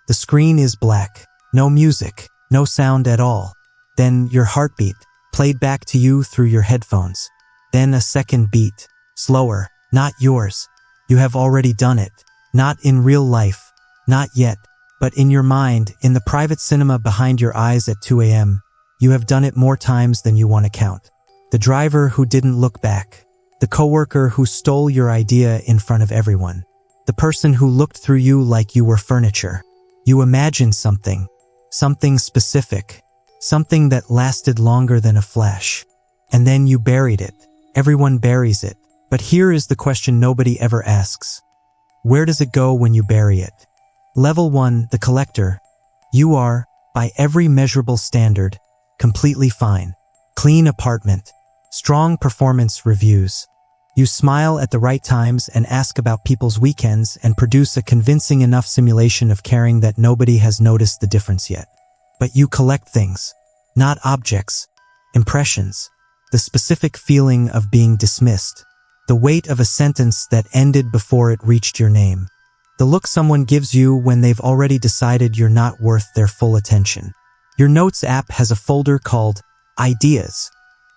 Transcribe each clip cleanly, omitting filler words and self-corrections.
The screen is black. No music. No sound at all. Then your heartbeat, played back to you through your headphones. Then a second beat. Slower. Not yours. You have already done it. Not in real life. Not yet. But in your mind, in the private cinema behind your eyes at 2 a.m., you have done it more times than you want to count. The driver who didn't look back. The coworker who stole your idea in front of everyone. The person who looked through you like you were furniture. You imagined something. Something specific. Something that lasted longer than a flash. And then you buried it. Everyone buries it. But here is the question nobody ever asks. Where does it go when you bury it? Level 1, the collector. You are, by every measurable standard, completely fine. Clean apartment. Strong performance reviews. You smile at the right times and ask about people's weekends and produce a convincing enough simulation of caring that nobody has noticed the difference yet. But you collect things. Not objects. Impressions. The specific feeling of being dismissed. The weight of a sentence that ended before it reached your name. The look someone gives you when they've already decided you're not worth their full attention. Your Notes app has a folder called Ideas.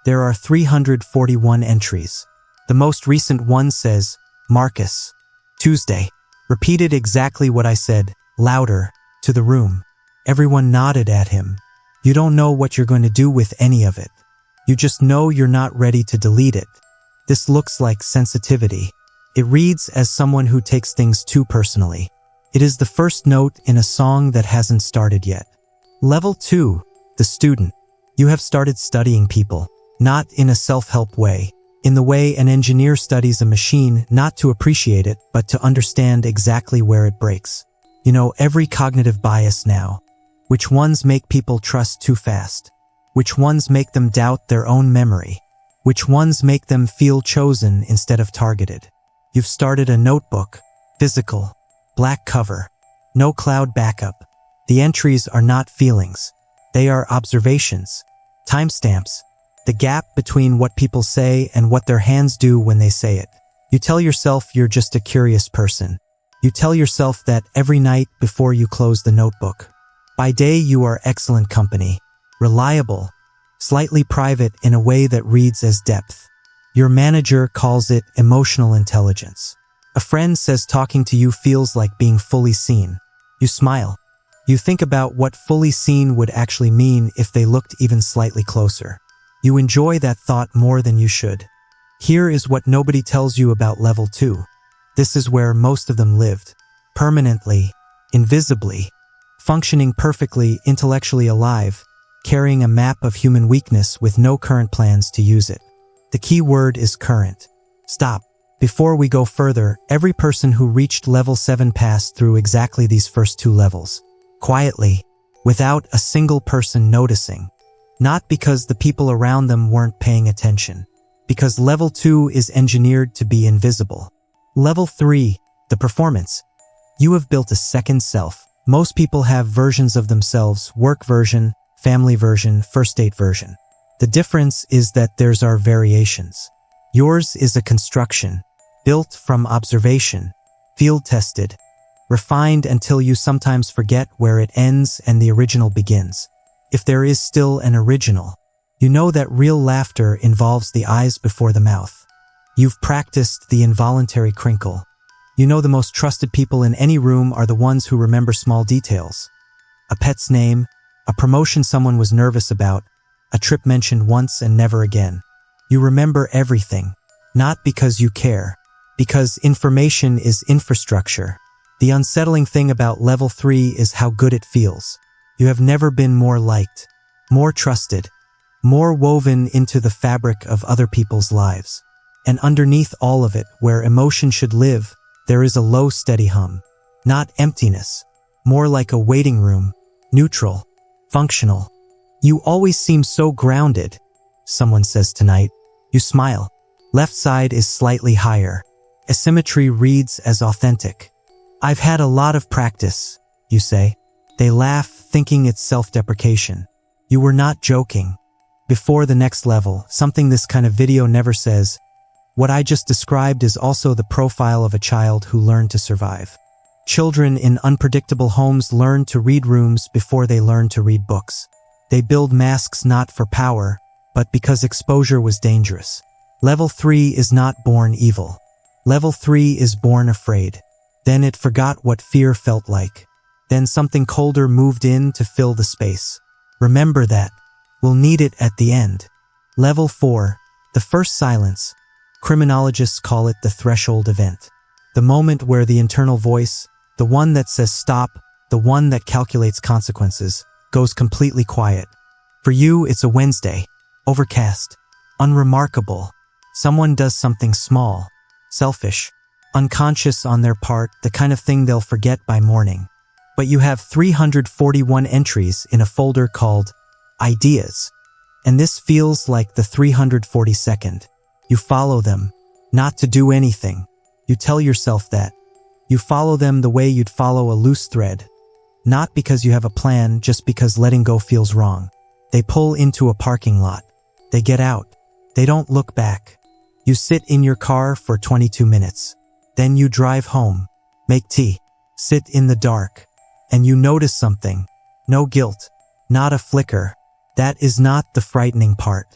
There are 341 entries. The most recent one says, Marcus, Tuesday. Repeated exactly what I said, louder, to the room. Everyone nodded at him. You don't know what you're going to do with any of it. You just know you're not ready to delete it. This looks like sensitivity. It reads as someone who takes things too personally. It is the first note in a song that hasn't started yet. Level 2, the student. You have started studying people, not in a self-help way, in the way an engineer studies a machine not to appreciate it, but to understand exactly where it breaks. You know every cognitive bias now. Which ones make people trust too fast? Which ones make them doubt their own memory? Which ones make them feel chosen instead of targeted? You've started a notebook, physical, black cover, no cloud backup. The entries are not feelings. They are observations, timestamps, the gap between what people say and what their hands do when they say it. You tell yourself you're just a curious person. You tell yourself that every night before you close the notebook. By day you are excellent company, reliable, slightly private in a way that reads as depth. Your manager calls it emotional intelligence. A friend says talking to you feels like being fully seen. You smile. You think about what fully seen would actually mean if they looked even slightly closer. You enjoy that thought more than you should. Here is what nobody tells you about level 2. This is where most of them lived. Permanently, invisibly, functioning perfectly, intellectually alive, carrying a map of human weakness with no current plans to use it. The key word is current. Stop. Before we go further, every person who reached level 7 passed through exactly these first 2 levels. Quietly, without a single person noticing. Not because the people around them weren't paying attention. Because level 2 is engineered to be invisible. Level 3, the performance. You have built a second self. Most people have versions of themselves, work version, family version, first date version. The difference is that theirs are variations. Yours is a construction, built from observation, field-tested, refined until you sometimes forget where it ends and the original begins. If there is still an original, you know that real laughter involves the eyes before the mouth. You've practiced the involuntary crinkle. You know the most trusted people in any room are the ones who remember small details. A pet's name, a promotion someone was nervous about, a trip mentioned once and never again. You remember everything, not because you care, because information is infrastructure. The unsettling thing about level 3 is how good it feels. You have never been more liked, more trusted, more woven into the fabric of other people's lives. And underneath all of it, where emotion should live, there is a low, steady hum. Not emptiness, more like a waiting room, neutral, functional. You always seem so grounded, someone says tonight. You smile. Left side is slightly higher. Asymmetry reads as authentic. I've had a lot of practice, you say. They laugh, thinking it's self-deprecation. You were not joking. Before the next level, something this kind of video never says. What I just described is also the profile of a child who learned to survive. Children in unpredictable homes learn to read rooms before they learn to read books. They build masks not for power, but because exposure was dangerous. Level 3 is not born evil. Level 3 is born afraid. Then it forgot what fear felt like. Then something colder moved in to fill the space. Remember that. We'll need it at the end. Level 4, the first silence. Criminologists call it the threshold event. The moment where the internal voice, the one that says stop, the one that calculates consequences, goes completely quiet. For you, it's a Wednesday. Overcast. Unremarkable. Someone does something small. Selfish. Unconscious on their part, the kind of thing they'll forget by morning. But you have 341 entries in a folder called Ideas. And this feels like the 342nd. You follow them. Not to do anything. You tell yourself that. You follow them the way you'd follow a loose thread. Not because you have a plan, just because letting go feels wrong. They pull into a parking lot. They get out. They don't look back. You sit in your car for 22 minutes. Then you drive home. Make tea. Sit in the dark. And you notice something. No guilt. Not a flicker. That is not the frightening part.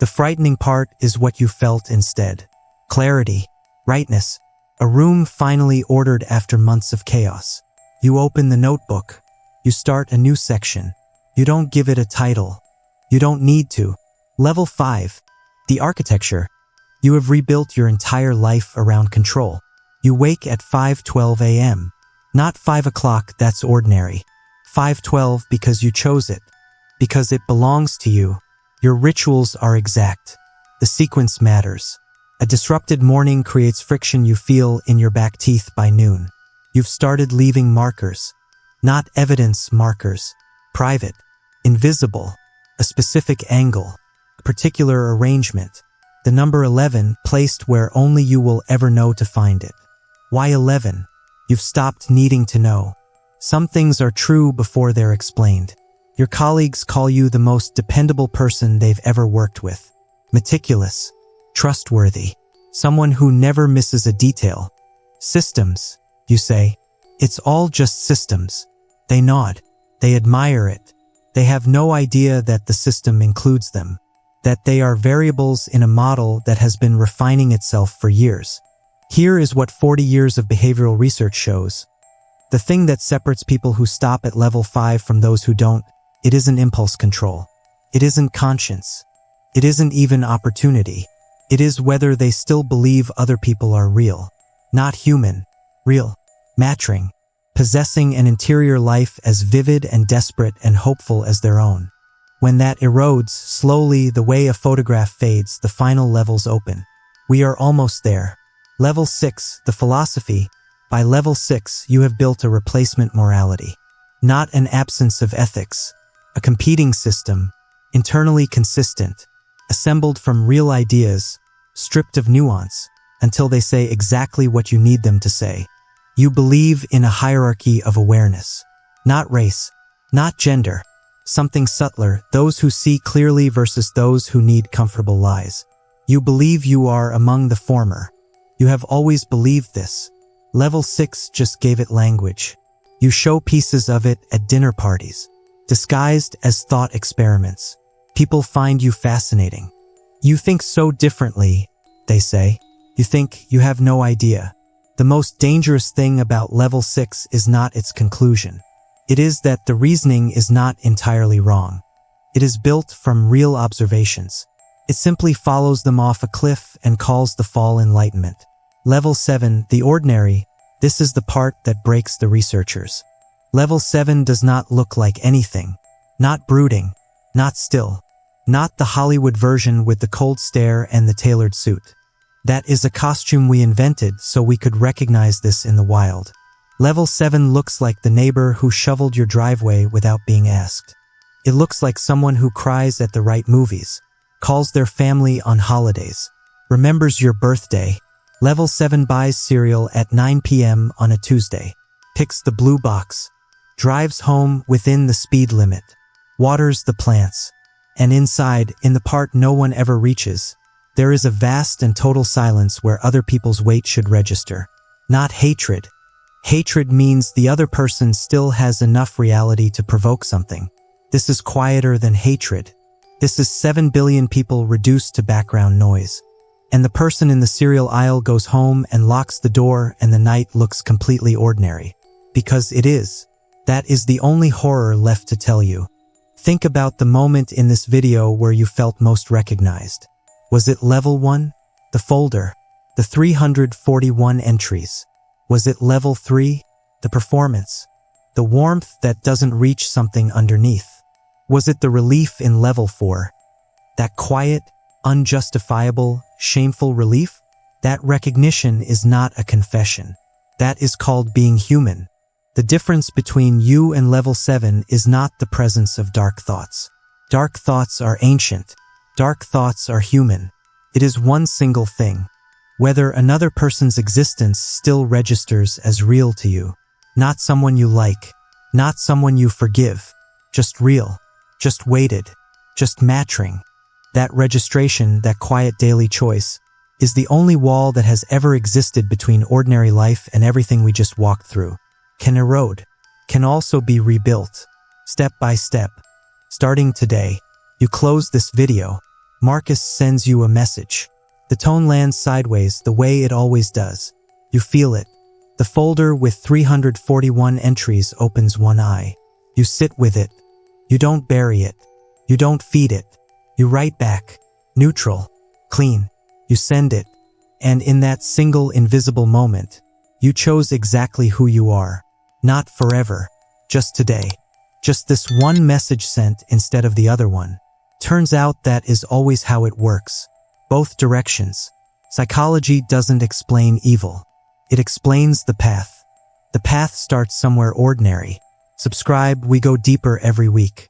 The frightening part is what you felt instead. Clarity. Rightness. A room finally ordered after months of chaos. You open the notebook. You start a new section. You don't give it a title. You don't need to. Level 5. The architecture. You have rebuilt your entire life around control. You wake at 5:12 a.m. Not 5 o'clock, that's ordinary. 5:12 because you chose it. Because it belongs to you. Your rituals are exact. The sequence matters. A disrupted morning creates friction you feel in your back teeth by noon. You've started leaving markers. Not evidence markers. Private. Invisible. A specific angle. A particular arrangement. The number 11 placed where only you will ever know to find it. Why 11? You've stopped needing to know. Some things are true before they're explained. Your colleagues call you the most dependable person they've ever worked with. Meticulous. Trustworthy. Someone who never misses a detail. Systems, you say. It's all just systems. They nod. They admire it. They have no idea that the system includes them. That they are variables in a model that has been refining itself for years. Here is what 40 years of behavioral research shows. The thing that separates people who stop at level 5 from those who don't, it isn't impulse control. It isn't conscience. It isn't even opportunity. It is whether they still believe other people are real. Not human. Real. Matching. Possessing an interior life as vivid and desperate and hopeful as their own. When that erodes, slowly, the way a photograph fades, the final levels open. We are almost there. Level 6, the philosophy. By level 6, you have built a replacement morality. Not an absence of ethics. A competing system. Internally consistent. Assembled from real ideas, stripped of nuance, until they say exactly what you need them to say. You believe in a hierarchy of awareness. Not race. Not gender. Something subtler, those who see clearly versus those who need comfortable lies. You believe you are among the former. You have always believed this. Level 6 just gave it language. You show pieces of it at dinner parties, disguised as thought experiments. People find you fascinating. You think so differently, they say. You think you have no idea. The most dangerous thing about level 6 is not its conclusion. It is that the reasoning is not entirely wrong. It is built from real observations. It simply follows them off a cliff and calls the fall enlightenment. Level 7, the ordinary, this is the part that breaks the researchers. Level 7 does not look like anything. Not brooding. Not still. Not the Hollywood version with the cold stare and the tailored suit. That is a costume we invented so we could recognize this in the wild. Level 7 looks like the neighbor who shoveled your driveway without being asked. It looks like someone who cries at the right movies, calls their family on holidays, remembers your birthday. Level 7 buys cereal at 9 p.m. on a Tuesday, picks the blue box, drives home within the speed limit, waters the plants, and inside, in the part no one ever reaches, there is a vast and total silence where other people's weight should register. Not hatred. Hatred means the other person still has enough reality to provoke something. This is quieter than hatred. This is 7 billion people reduced to background noise. And the person in the cereal aisle goes home and locks the door, and the night looks completely ordinary. Because it is. That is the only horror left to tell you. Think about the moment in this video where you felt most recognized. Was it level 1? The folder. The 341 entries. Was it level 3? The performance. The warmth that doesn't reach something underneath. Was it the relief in level 4? That quiet, unjustifiable, shameful relief? That recognition is not a confession. That is called being human. The difference between you and level 7 is not the presence of dark thoughts. Dark thoughts are ancient. Dark thoughts are human. It is one single thing. Whether another person's existence still registers as real to you. Not someone you like. Not someone you forgive. Just real. Just weighted. Just matching. That registration, that quiet daily choice, is the only wall that has ever existed between ordinary life and everything we just walked through. Can erode. Can also be rebuilt. Step by step. Starting today, you close this video. Marcus sends you a message. The tone lands sideways the way it always does. You feel it. The folder with 341 entries opens one eye. You sit with it. You don't bury it. You don't feed it. You write back. Neutral. Clean. You send it. And in that single invisible moment, you chose exactly who you are. Not forever. Just today. Just this one message sent instead of the other one. Turns out that is always how it works. Both directions. Psychology doesn't explain evil. It explains the path. The path starts somewhere ordinary. Subscribe, we go deeper every week.